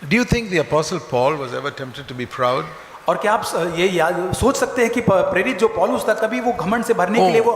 Do you think the Apostle Paul was ever tempted to be proud? और क्या आप ये याद सोच सकते हैं कि प्रेरित जो पौलुस था कभी वो घमंड से भरने के लिए वो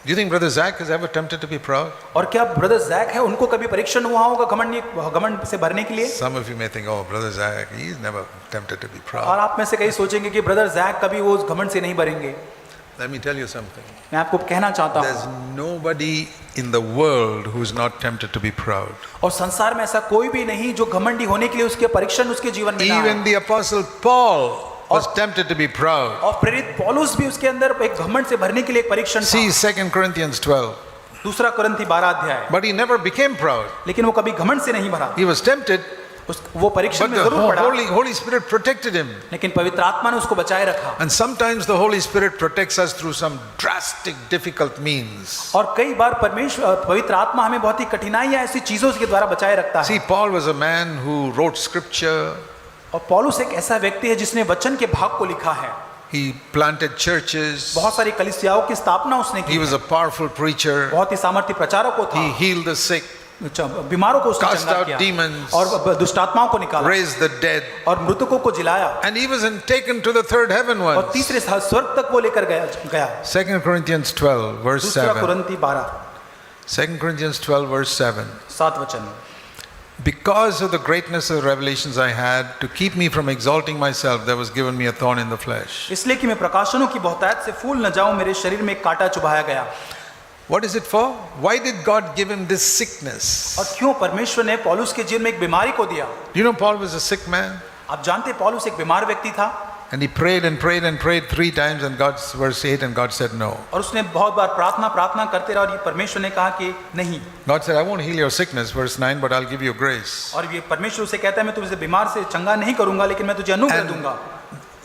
Do you think Brother Zach is ever tempted to be proud? और क्या ब्रदर जैक है उनको कभी परीक्षण हुआ होगा घमंड से भरने के लिए? Some of you may think, oh, Brother Zach, he is never tempted to be proud. और आप में से कई सोचेंगे कि ब्रदर जैक कभी वो घमंड से नहीं भरेंगे। Let me tell you something. मैं आपको कहना चाहता There's हूँ nobody in the world who is not tempted to be proud. और संसार में ऐसा कोई भी नहीं जो घमंडी होने के लिए उसके परीक्षण उसके जीवन में ना आए। Even the Apostle Paul was tempted to be proud. और प्रेरित पौलुस भी उसके अंदर एक घमंड से भरने के लिए एक परीक्षण था। See 2 Corinthians 12. दूसरा कुरिन्थी 12 अध्याय। But he never became proud. लेकिन वो कभी घमंड से नहीं भरा। He was tempted, वो परीक्षण but में the जरूर पड़ा। Holy Spirit protected him. लेकिन पवित्र आत्मा ने उसको बचाए रखा। And sometimes the Holy Spirit protects us through some drastic, difficult means. और कई बार पवित्र आत्मा हमें बहुत ही कठिनाइयां ऐसी चीजों के द्वारा बचाए रखता है। See, Paul was a man who wrote scripture. और पौलुस एक ऐसा व्यक्ति है जिसने वचन के भाग को लिखा है। He planted churches. बहुत सारी कलीसियाओं की स्थापना उसने की। He was a powerful preacher. बहुत ही सामर्थ्य प्रचारक को था। He healed the sick. बीमारों को उसने Cast चंगा out किया demons. और दुष्ट आत्माओं को निकाला। Raised the dead. और मृतकों को जिलाया। And he was taken to the third heaven once. और तीसरे स्वर्ग तक वो लेकर गया। 2 Corinthians 12 verse दूसरा 7. कुरिन्थी 12 2 Corinthians 12 verse 7. 7 वचन। Because of the greatness of the revelations I had, to keep me from exalting myself, there was given me a thorn in the flesh. इसलिए कि मैं प्रकाशनों की बहुतायत से फूल न जाऊं, मेरे शरीर में एक कांटा चुभाया गया। What is it for? Why did God give him this sickness? और क्यों परमेश्वर ने पौलुस के जीवन में एक बीमारी को दिया? Do you know Paul was a sick man? आप जानते पौलुस एक बीमार व्यक्ति था। And he prayed and prayed and prayed 3 times, and God's verse 8, and God said no. और उसने बहुत बार प्रार्थना करते रहा और ये परमेश्वर ने कहा कि नहीं। God said, I won't heal your sickness, verse 9, but I'll give you grace. और ये परमेश्वर उसे कहता है मैं तुझे बीमार से चंगा नहीं करूंगा लेकिन मैं तुझे अनुग्रह दूंगा।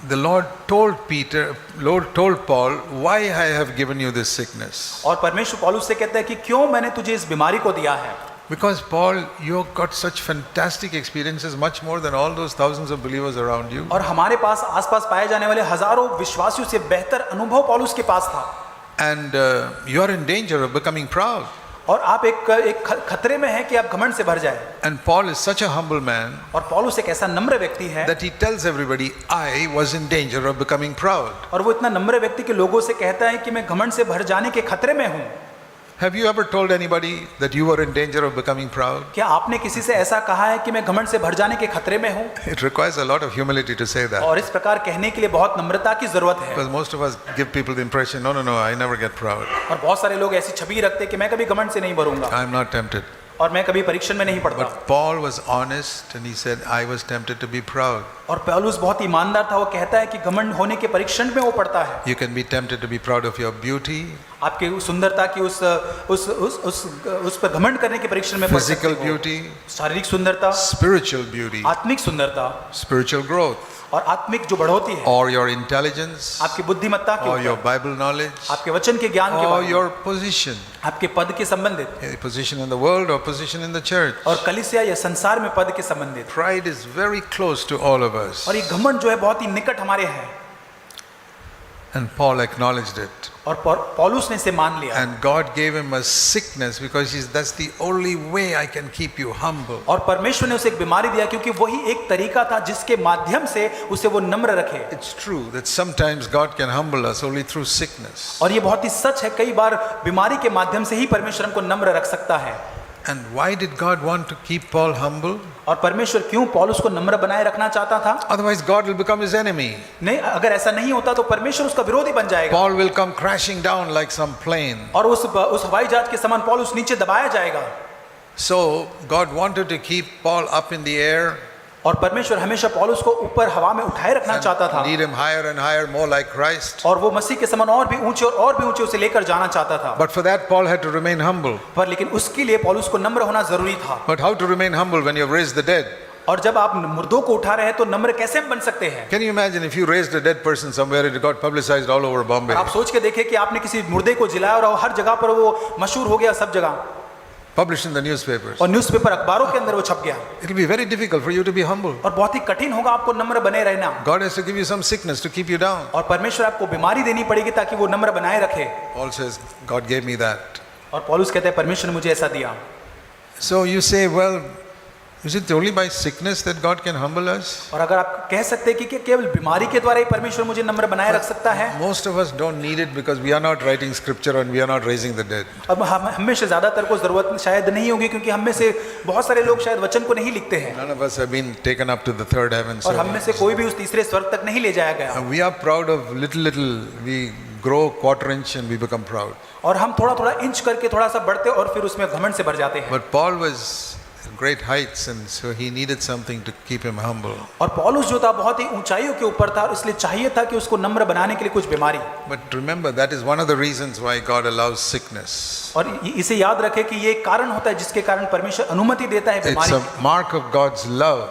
The Lord told Paul, why I have given you this sickness. और परमेश्वर पौलुस से कहता है कि क्यों मैंने तुझे इस बीमारी को दिया है? Because Paul, you got such fantastic experiences, much more than all those thousands of believers around you. और हमारे पास आसपास पाए जाने वाले हजारों विश्वासियों से बेहतर अनुभव पौलुस के पास था। And you are in danger of becoming proud. और आप एक खतरे में हैं कि आप घमंड से भर जाए। And Paul is such a humble man और पौलुस एक ऐसा नम्र व्यक्ति है that he tells everybody, I was in danger of becoming proud. और वो इतना नम्र व्यक्ति के लोगों से कहता है कि मैं घमंड से भर जाने के खतरे में हूँ। Have you ever told anybody that you were in danger of becoming proud? क्या आपने किसी से ऐसा कहा है कि मैं घमंड से भर जाने के खतरे में हूँ? It requires a lot of humility to say that. और इस प्रकार कहने के लिए बहुत नम्रता की जरूरत है। Because most of us give people the impression, no, I never get proud. और बहुत सारे लोग ऐसी छवि रखते हैं कि मैं कभी घमंड से नहीं भरूंगा I'm not tempted. और मैं कभी परीक्षण में नहीं पड़ता। But Paul was honest and he said, I was tempted to be proud. और पौलुस बहुत ईमानदार था, वो कहता है कि घमंड होने के परीक्षण में वो पड़ता है। You can be tempted to be proud of your beauty. आपके सुंदरता की उस पर घमंड करने के परीक्षण में पड़ सकते Physical हो। beauty. शारीरिक सुंदरता, Spiritual beauty. आत्मिक सुंदरता, Spiritual growth. और आत्मिक जो बढ़ोती है, Or your intelligence. आपकी बुद्धिमत्ता के Or your ऊपर, Bible knowledge. आपके वचन के ज्ञान के Or बारे में, your position. आपके पद के संबंधित, A position in the world or position in the church. और कलीसिया या संसार में पद के संबंधित। Pride is very close to all of us. और ये घमंड जो है बहुत ही निकट हमारे है। And Paul acknowledged it. और पौलुस ने इसे मान लिया। And God gave him a sickness because that's the only way I can keep you humble. और परमेश्वर ने उसे एक बीमारी दिया क्योंकि वही एक तरीका था जिसके माध्यम से उसे वो नम्र रखे। It's true that sometimes God can humble us only through sickness. और ये बहुत ही सच है, कई बार बीमारी के माध्यम से ही परमेश्वर हमको नम्र रख सकता है। And why did God want to keep Paul humble? और परमेश्वर क्यों पौलुस को नम्र बनाए रखना चाहता था? Otherwise God will become his enemy. नहीं, अगर ऐसा नहीं होता तो परमेश्वर उसका विरोधी बन जाएगा। Paul will come crashing down like some plane. और उस हवाई जहाज के समान पौलुस नीचे दबाया जाएगा। So God wanted to keep Paul up in the air. और परमेश्वर हमेशा पौलुस को ऊपर हवा में उठाए रखना चाहता था। Lead him higher and higher, more like Christ. और वो मसीह के समान और भी ऊंचे उसे लेकर जाना चाहता था। But for that Paul had to remain humble. पर लेकिन उसके लिए पौलुस को नम्र होना जरूरी था। But how to remain humble when you have raised the dead? और जब आप मुर्दों को उठा रहे हैं तो नम्र कैसे बन सकते हैं? Can you imagine if you raised a dead person somewhere, it got publicized all over Bombay? आप सोच के देखें कि आपने किसी मुर्दे को जिलाया और हर जगह पर वो मशहूर हो गया, सब जगह Published in the newspapers. और न्यूज़पेपर अखबारों के अंदर वो छप गया। It will be very difficult for you to be humble. और बहुत ही कठिन होगा आपको नम्र बने रहना। God has to give you some sickness to keep you down. और परमेश्वर आपको बीमारी देनी पड़ेगी ताकि वो नम्र बनाए रखे। Paul says, God gave me that. और पौलुस कहते हैं परमेश्वर ने मुझे ऐसा दिया। So you say, well, Is it only by sickness that God can humble us? और अगर आप कह सकते हैं कि केवल बीमारी के द्वारा ही परमेश्वर मुझे नम्र बनाए रख सकता है, Most of us don't need it because we are not writing scripture and we are not raising the dead. अब हम में से ज्यादातर को जरूरत शायद नहीं होगी, क्योंकि हम में से बहुत सारे लोग शायद वचन को नहीं लिखते हैं, None of us have been taken up to the third heaven. और So हम में से कोई भी उस तीसरे स्वर्ग तक नहीं ले जाया गया, we are proud of little. We grow quarter inch and we become proud. और हम थोड़ा थोड़ा इंच करके थोड़ा सा बढ़ते और फिर उसमें घमंड से भर जाते हैं। But Paul was in great heights and so he needed something to keep him humble. और पौलुस जो था बहुत ही ऊंचाइयों के ऊपर था, इसलिए चाहिए था कि उसको नम्र बनाने के लिए कुछ बीमारी। But remember, that is one of the reasons why God allows sickness. और इसे याद रखें कि ये कारण होता है जिसके कारण परमेश्वर अनुमति देता है It's बीमारी a mark of God's love.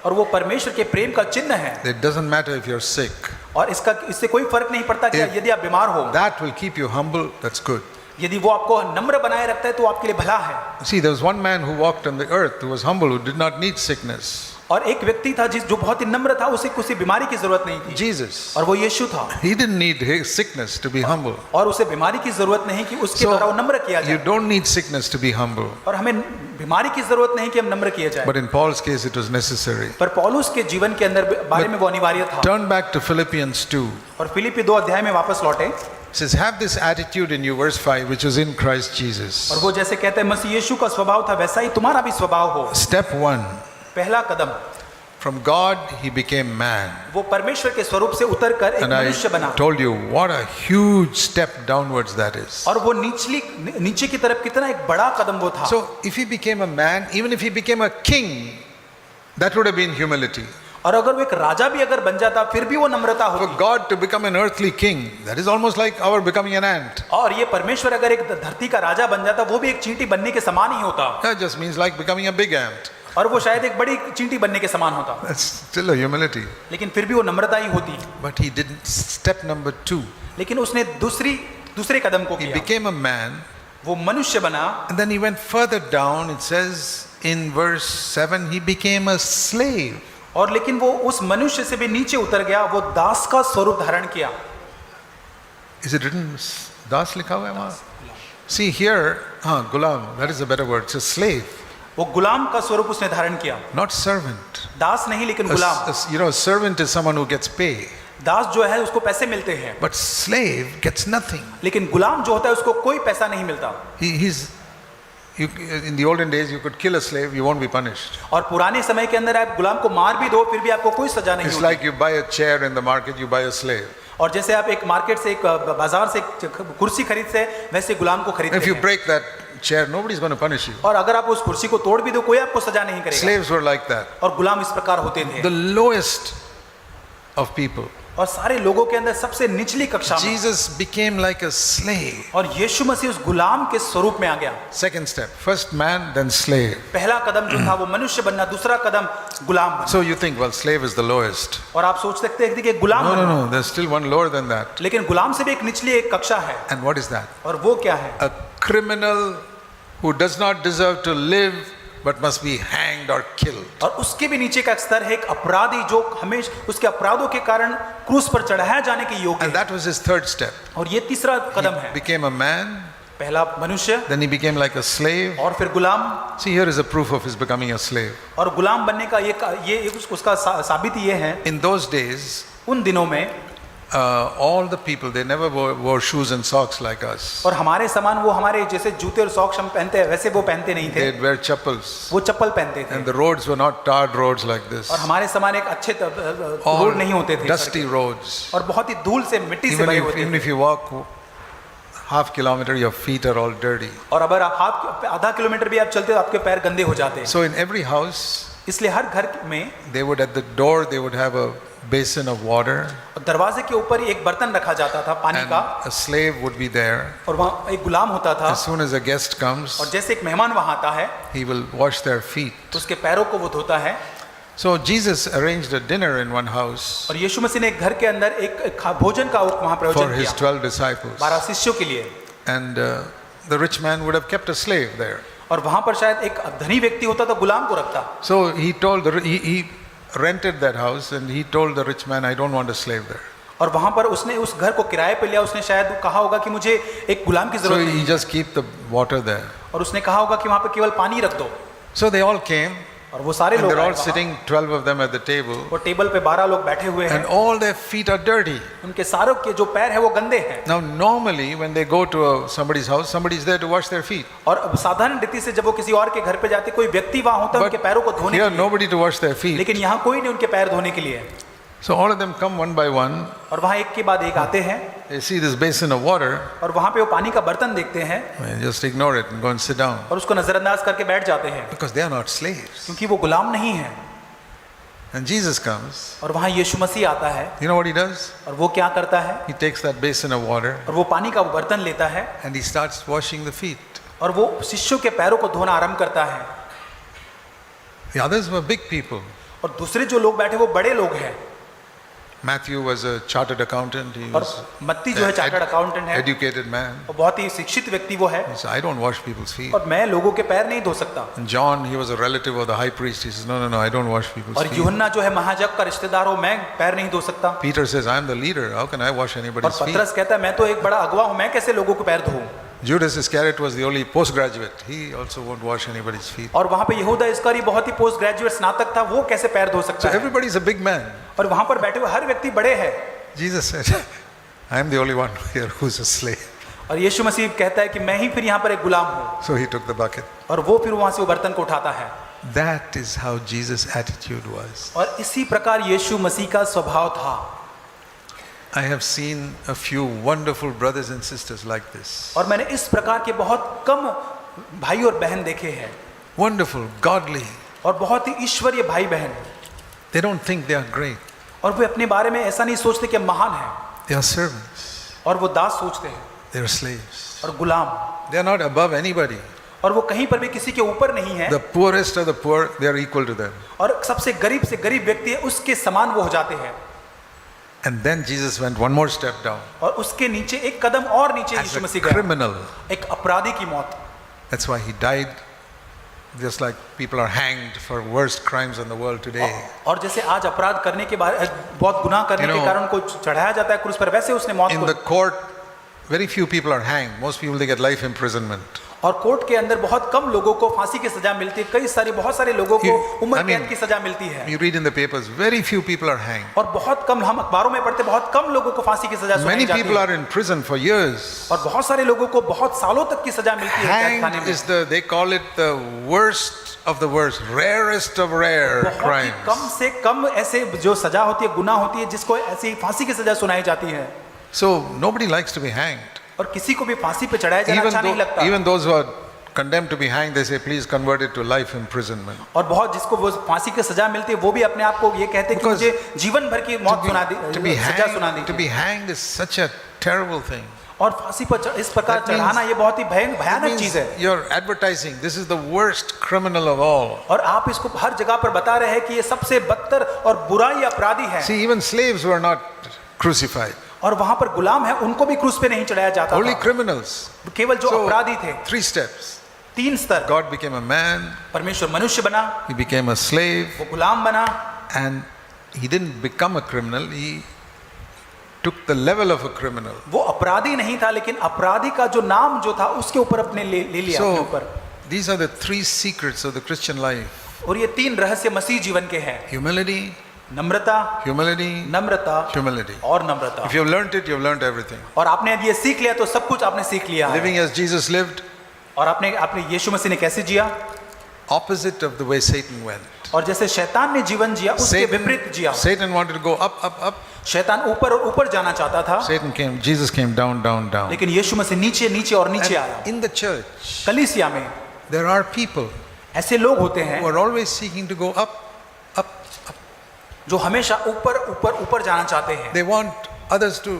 और वो परमेश्वर के प्रेम का चिन्ह है। It doesn't matter if you're sick. और इससे कोई फर्क नहीं पड़ता कि यदि आप बीमार हो, That will keep you humble. That's good. यदि वो आपको नम्र बनाए रखता है तो आपके लिए भला है। See, there was one man who walked on the earth who was humble, who did not need sickness. और एक व्यक्ति था जो बहुत ही नम्र था, उसे किसी बीमारी की जरूरत नहीं थी, Jesus. और वो यीशु था। He didn't need his sickness to be humble. और उसे बीमारी की जरूरत नहीं कि उसके द्वारा वो नम्र किया You जाए, don't need sickness to be humble. और हमें बीमारी की जरूरत नहीं कि हम नम्र किए जाए। But in Paul's case, it was necessary. पर पौलुस के जीवन के अंदर बारे में वो अनिवार्य था। Turn back to Philippians 2. और फिलिप्पी 2 अध्याय में वापस लौटे, It says, have this attitude in you, verse 5, which is in Christ और Jesus. वो जैसे कहते हैं मसीह यीशु का स्वभाव था वैसा ही तुम्हारा भी स्वभाव हो। Step 1. पहला कदम, From God, he became man. वो परमेश्वर के स्वरूप से उतरकर एक And I मनुष्य बना, told you what a huge step downwards that is. और वो नीचे की तरफ कितना एक बड़ा कदम वो था। So if he became a man, even if he became a king, that would have been humility. और अगर वो एक राजा भी अगर बन जाता फिर भी वो नम्रता For होती। God to become an earthly king, that is almost like our becoming an ant. और ये परमेश्वर अगर एक धरती का राजा बन जाता वो भी एक चींटी बनने के समान ही होता, That just means like becoming a big ant. और वो शायद एक बड़ी चींटी बनने के समान होता, That's still a humility. लेकिन फिर भी वो नम्रता ही होती। But he didn't. Step number 2. लेकिन उसने दूसरे कदम को He किया, became a man, वो मनुष्य बना, and then he went further down. It says in verse 7, he became a slave. और लेकिन वो उस मनुष्य से भी नीचे उतर गया, वो दास का स्वरूप धारण किया। Is it written? Das likha hua hai wahan? See here, gulam, that is a better word. It's a slave, वो गुलाम का स्वरूप उसने धारण किया, not servant. दास नहीं लेकिन गुलाम। A servant is someone who gets pay, दास जो है उसको पैसे मिलते हैं, but slave gets nothing. लेकिन गुलाम जो होता है उसको कोई पैसा नहीं मिलता। In the olden days, you could kill a slave, you won't be punished. और पुराने समय के अंदर आप गुलाम को मार भी दो फिर भी आपको कोई सजा नहीं It's होती। like you buy a chair in the market, you buy a slave. और जैसे आप एक मार्केट से एक बाजार से एक कुर्सी खरीदते हैं वैसे गुलाम को खरीदते If you हैं, break that chair, nobody's going to punish you. और अगर आप उस कुर्सी को तोड़ भी दो कोई आपको सजा नहीं करेगा। Slaves were like that. और गुलाम इस प्रकार होते थे, The lowest of people. और सारे लोगों के अंदर सबसे निचली कक्षा में, Jesus became like a slave. और यीशु मसीह उस गुलाम के स्वरूप में आ गया। Second step, first man, then slave. पहला कदम जो था वो मनुष्य बनना, दूसरा कदम गुलाम बनना। So you think, well, slave is the lowest. और आप सोच सकते हैं कि गुलाम No, बनना, no, there's still one lower than that. लेकिन गुलाम से भी एक निचली एक कक्षा है, And what is that? और वो क्या है? A criminal who does not deserve to live but must be hanged or killed. और उसके भी नीचे का स्तर है एक अपराधी जो हमेशा उसके अपराधों के कारण क्रूस पर चढ़ाया जाने के योग्य And है। that was his third step. और ये तीसरा कदम है, Became a man, पहला मनुष्य, then he became like a slave. और फिर गुलाम। See, here is a proof of his becoming a slave. और गुलाम बनने का ये उसका साबित ये है, In those days, उन दिनों में all the people, they never wore shoes and socks like us. और हमारे समान वो हमारे जैसे जूते और सॉक्स हम पहनते हैं वैसे वो पहनते नहीं थे, They'd wear chappals. वो चप्पल पहनते थे। And the roads were not tarred roads like this. और हमारे समान एक अच्छे All रोड नहीं होते थे, dusty roads. और बहुत ही धूल से मिट्टी से भरे होते Even थे। if you walk half kilometer, your feet are all dirty. और अगर आप आधा किलोमीटर भी आप चलते हो आपके पैर गंदे हो जाते हैं। So in every house, इसलिए हर घर में they would at the door they would have a basin of water, दरवाजे के ऊपर एक बर्तन रखा जाता था पानी and का, a slave would be there. और वहाँ एक गुलाम होता था, As soon as a guest comes, और जैसे एक मेहमान वहाँ आता है he will wash their feet. तो उसके पैरों को वो धोता है। So Jesus arranged a dinner in one house और यीशु मसीह ने एक घर के अंदर एक भोजन का वहाँ for प्रयोजन his किया 12 disciples, 12 शिष्यों के लिए, and the rich man would have kept a slave there. और वहाँ पर शायद एक धनी व्यक्ति होता तो गुलाम को रखता। So he rented that house and he told the rich man, I don't want a slave there. और वहाँ पर उसने उस घर को किराए पे लिया, उसने शायद कहा होगा कि मुझे एक गुलाम की So जरूरत he नहीं, just keep the water there. और उसने कहा होगा कि वहाँ पे केवल पानी रख दो। So they all came, और वो सारे And लोग they're आए all वहाँ। sitting, 12 of them at the table, वो टेबल पे 12 लोग बैठे हुए हैं, and all their feet are dirty. उनके सारों के जो पैर है वो गंदे हैं। Now, normally, when they go to somebody's house, somebody is there to wash their feet. और अब साधारण रीति से जब वो किसी और के घर पे जाते, कोई व्यक्ति वहां होता है But उनके पैरों को धोने here, के लिए, nobody to wash their feet. लेकिन यहाँ कोई नहीं उनके पैर धोने के लिए। So all of them come one by one. और वहाँ एक के बाद एक आते हैं, They see this basin of water, और वहाँ पे वो पानी का बर्तन देखते हैं and just ignore it and go and sit down. और उसको नजरअंदाज करके बैठ जाते हैं, Because they are not slaves. क्योंकि वो गुलाम नहीं है। And Jesus comes. और वहाँ यीशु मसीह आता है, You know what he does? और वो क्या करता है, He takes that basin of water और वो पानी का बर्तन लेता है and he starts washing the feet. और वो शिष्यों के पैरों को धोना आरंभ करता है। The others were big people. और दूसरे जो लोग बैठे वो बड़े लोग हैं। Matthew was a chartered accountant. He और was मत्ती जो है चार्टर्ड अकाउंटेंट है, educated man. और बहुत ही शिक्षित व्यक्ति वो है, He said, I don't wash people's feet. और मैं लोगों के पैर नहीं धो सकता। And John, he was a relative of the high priest. He says, no, I don't wash people's और feet. यूहन्ना जो है महाजग का रिश्तेदार हो, मैं पैर नहीं धो सकता। Peter says, I am the leader. How can I wash और anybody's feet? पतरस कहता है मैं तो एक बड़ा अगुवा हूं, मैं कैसे लोगों के पैर धोऊं। Judas Iscariot was the only postgraduate. He also won't wash anybody's feet. और वहां पे यहूदा इसकरी बहुत ही पोस्ट ग्रेजुएट स्नातक था, वो कैसे पैर धो सकता So है। everybody's a big man. और वहां पर बैठे हुए हर व्यक्ति बड़े हैं। Jesus said, I am the only one here who's a slave. और यीशु मसीह कहता है कि मैं ही फिर यहाँ पर एक गुलाम हूँ, So he took the bucket. और वो फिर वहां से वो बर्तन को उठाता है। That is how Jesus' attitude was. और इसी प्रकार यीशु मसीह का स्वभाव था। I have seen a few wonderful brothers and sisters like this. और मैंने इस प्रकार के बहुत कम भाई और बहन देखे हैं, Wonderful, godly. और बहुत ही ईश्वरीय भाई बहन, They don't think they are great. और वे अपने बारे में ऐसा नहीं सोचते कि महान है, They are servants. और वो दास सोचते हैं They are slaves. और गुलाम, They are not above anybody. और वो कहीं पर भी किसी के ऊपर नहीं है। The poorest of the poor, they are equal to them. और सबसे गरीब व्यक्ति है उसके समान वो हो जाते हैं। And then Jesus went one more step down. और उसके नीचे एक कदम और नीचे As यीशु a मसीह गया, criminal. एक अपराधी की मौत। That's why he died. Just like people are hanged for worst crimes in the world today. और जैसे आज अपराध करने के बाद बहुत गुनाह करने के कारण उनको चढ़ाया जाता है क्रूस पर, वैसे उसने मौत In को। the court, very few people are hanged. Most people they get life imprisonment. और कोर्ट के अंदर बहुत कम लोगों को फांसी की सजा मिलती है, बहुत सारे लोगों को उम्र कैद की सजा मिलती है। You read in the papers, very few people are hanged. और बहुत कम, हम अखबारों में पढ़ते, बहुत कम लोगों को फांसी की सजा सुनाई Many जाती people है। are in prison for years. और बहुत सारे लोगों को बहुत सालों तक की सजा मिलती है कैद खाने Hanged में। is they call it the worst of the worst, rarest of rare बहुत ही crimes. कम से कम ऐसे जो सजा होती है, गुनाह होती है, जिसको ऐसी फांसी की सजा सुनाई जाती है। So nobody likes to be hanged. और किसी को भी फांसी पे चढ़ाया जाना अच्छा नहीं लगता। Even those who are condemned to be hanged, they say, please convert it to life imprisonment. और बहुत जिसको वो फांसी की सजा मिलती है, वो भी अपने आप को ये कहते हैं कि Because मुझे जीवन भर की मौत सुना दी, To be सजा सुना दी। hanged, to be hanged is such a terrible thing. और फांसी पर इस प्रकार That means- चढ़ाना ये बहुत ही That भयानक means चीज है। you're advertising, this is the worst criminal of all. और आप इसको हर जगह पर बता रहे हैं कि ये सबसे बदतर और बुरा ही अपराधी है। See, even slaves were not crucified. और वहां पर गुलाम है, उनको भी क्रूस पे नहीं चढ़ाया जाता Only था, criminals. केवल जो अपराधी थे। 3 steps. 3 स्तर, God became a man, परमेश्वर मनुष्य बना, he became a slave, वो गुलाम बना, and he didn't become a criminal, he took the level of a criminal. वो अपराधी नहीं था, लेकिन अपराधी का जो नाम जो था उसके ऊपर अपने ले लिया अपने So, ऊपर। these are the 3 secrets of the Christian life. और ये 3 रहस्य मसीह जीवन के हैं: Humility, नम्रता, humility, नम्रता humility. और नम्रता। If you've learned it, you've learned everything. और आपने यदि ये सीख लिया तो सब कुछ आपने सीख लिया है। Living as Jesus lived, और आपने यीशु मसीह ने कैसे जिया, opposite of the way Satan went. और जैसे शैतान ने जीवन जिया उसके विपरीत जिया। Satan wanted to go up, up, up. शैतान ऊपर और ऊपर जाना चाहता था, Jesus came down, down, down. लेकिन यीशु मसीह नीचे नीचे और नीचे आया। And in the church, कलीसिया में there are people ऐसे लोग होते हैं who are always seeking to go up, up, up. जो हमेशा ऊपर ऊपर ऊपर जाना चाहते हैं, They want others to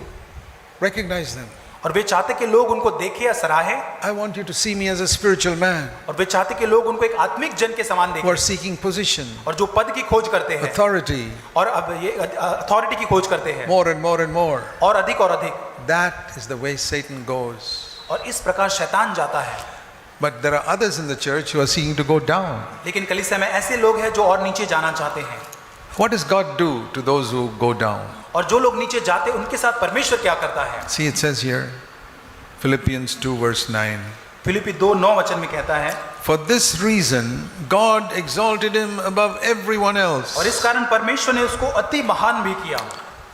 recognize them. और वे चाहते कि लोग उनको देखें या सराहें, I want you to see me as a spiritual man और वे चाहते कि लोग उनको एक आत्मिक जन के समान who देखें, are seeking position, और जो पद की खोज करते हैं, authority, और अब ये अथॉरिटी की खोज करते हैं, more and more and more. और अधिक। That is the way Satan goes. और इस प्रकार शैतान जाता है। But there are others in the church who are seeking to go down. लेकिन कलीसिया में ऐसे लोग हैं जो और नीचे जाना चाहते हैं। What does God do to those who go down? और जो लोग नीचे जाते हैं उनके साथ परमेश्वर क्या करता है? See, it says here, Philippians 2 verse 9. Philippi 2:9 में कहता है, For this reason, God exalted him above everyone else. और इस कारण परमेश्वर ने उसको अति महान भी किया।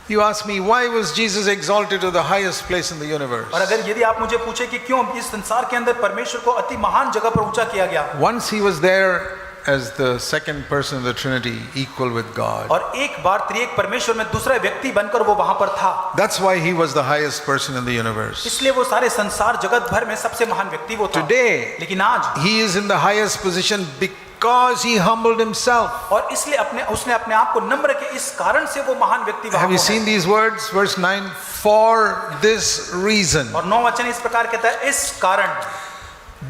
You ask me, why was Jesus exalted to the highest place in the universe? और अगर यदि आप मुझे पूछे कि क्यों इस संसार के अंदर परमेश्वर को अति महान जगह पर ऊंचा किया गया, Once he was there as the second person of the Trinity, equal with God. और एक बार त्रिएक परमेश्वर में दूसरा व्यक्ति बनकर वो वहां पर था, That's why he was the highest person in the universe. इसलिए वो सारे संसार जगत भर में सबसे महान व्यक्ति वो था। Today, लेकिन आज he is in the highest position because he humbled himself. और इसलिए उसने अपने आप को नम्र के इस कारण से वो महान व्यक्ति वहां Have you पर seen है। these words? Verse 9, for this reason. और 9 इस प्रकार कहता है, इस कारण।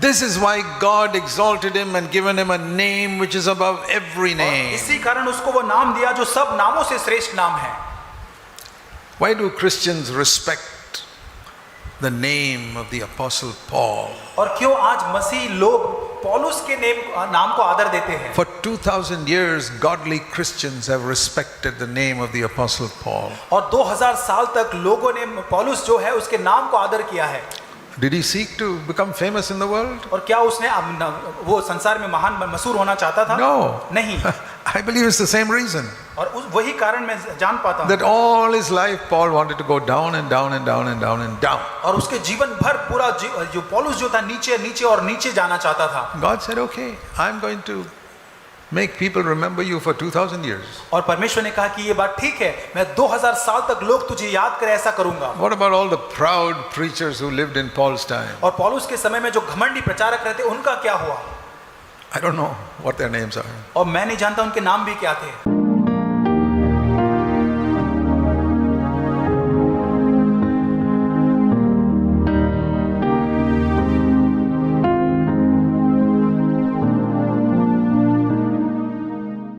This is why God exalted him and given him a name which is above every और name. इसी कारण उसको वो नाम दिया जो सब नामों से श्रेष्ठ नाम है। Why do Christians respect the name of the Apostle Paul? और क्यों आज मसीह लोग पौलुस के नाम को आदर देते हैं? For 2000 years, godly Christians have respected the name of the Apostle Paul. और 2000 साल तक लोगों ने पौलुस जो है उसके नाम को आदर किया है। Did he seek to become famous in the world? और क्या उसने वो संसार में महान मशहूर होना चाहता था? No. नहीं। I believe it's the same reason. और वही कारण मैं जान पाता हूँ That all his life Paul wanted to go down and down and down and down and down. और उसके जीवन भर पूरा जो पौलुस जो था नीचे नीचे और नीचे जाना चाहता था। God said, okay, I'm going to make people remember you for 2000 years. और परमेश्वर ने कहा कि ये बात ठीक है, मैं 2000 साल तक लोग तुझे याद करे ऐसा करूंगा। What about all the proud preachers who lived in Paul's time? और पौलुस के समय में जो घमंडी प्रचारक रहते उनका क्या हुआ? I don't know what their names are. और मैं नहीं जानता उनके नाम भी क्या थे।